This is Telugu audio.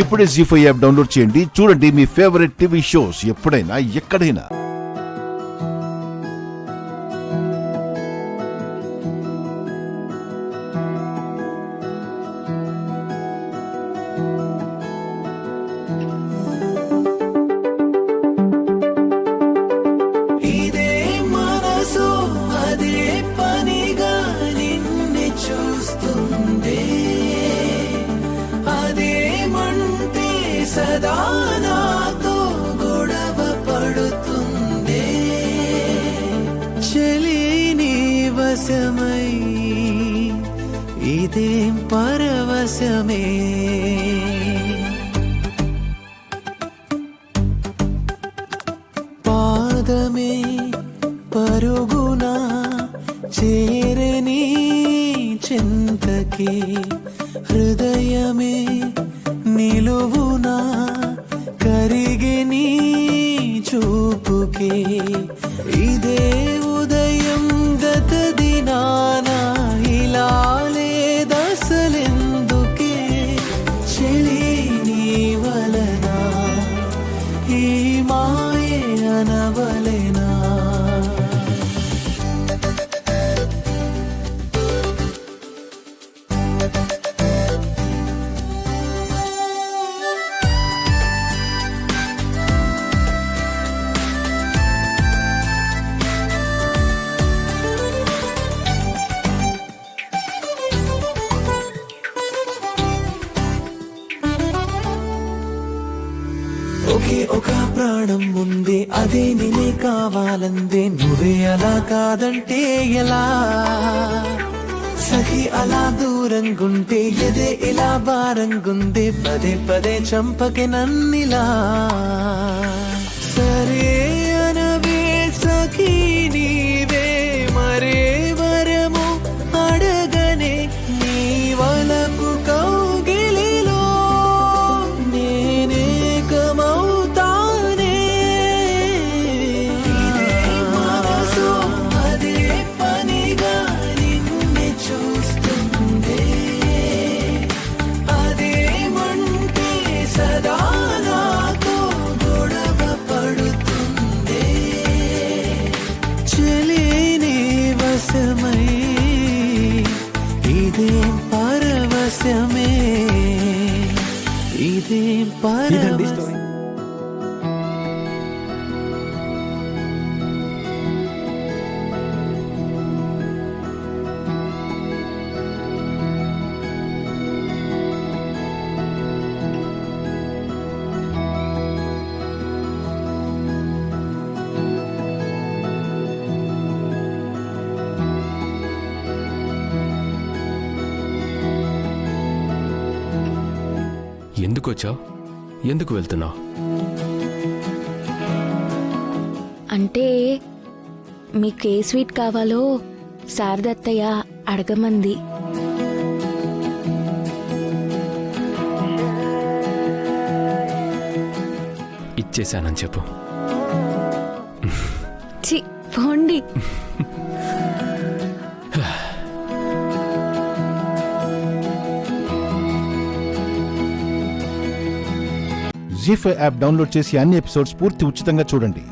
ఇప్పుడే జీ5 యాప్ డౌన్లోడ్ చేయండి. చూడండి మీ ఫేవరెట్ టీవీ షోస్ ఎప్పుడైనా ఎక్కడైనా. సదానాతో గొడవ పడుతుందే చలి నీ వశమై ఇదేం పరవశమే పాదమే పరుగునా చేరని చింతకే హృదయమే నిలువునా కరిగే నీ చూపుకే ఇదే ఉదయం గత దినాన ఇలా లేదసలెందుకే చెలి నీ వలన ఈ మాయే అనవలెనా ఒకే ఒక ప్రాణం ఉంది అదే నేనే కావాలందే నువ్వే అలా కాదంటే ఎలా సఖి అలా దూరంగుంటే ఎదే ఇలా భారంగుందే పదే పదే చంపకే నన్నిలా సరే అనవే సఖి నీవే మరే వరము అడగనే నీ వలపు కౌగిలిలో నేనేకమౌతానే ఇదే మనసు అదే పనిగా నిన్నే చూస్తుందే అదేమంటే సదా నాతో గొడవ పడుతుందే చలి నీ వశమై ఇదేం పరవశమే ఇదేం పరవశమే. ఎందుకు వచ్చావు? ఎందుకు వెళ్తున్నావు? అంటే మీకు ఏ స్వీట్ కావాలో శారదత్తయ్య అడగమంది. ఇచ్చేశానని చెప్పు. చి పోండి. జీ5 యాప్ డౌన్లోడ్ చేసి అన్ని ఎపిసోడ్స్ పూర్తి ఉచితంగా చూడండి.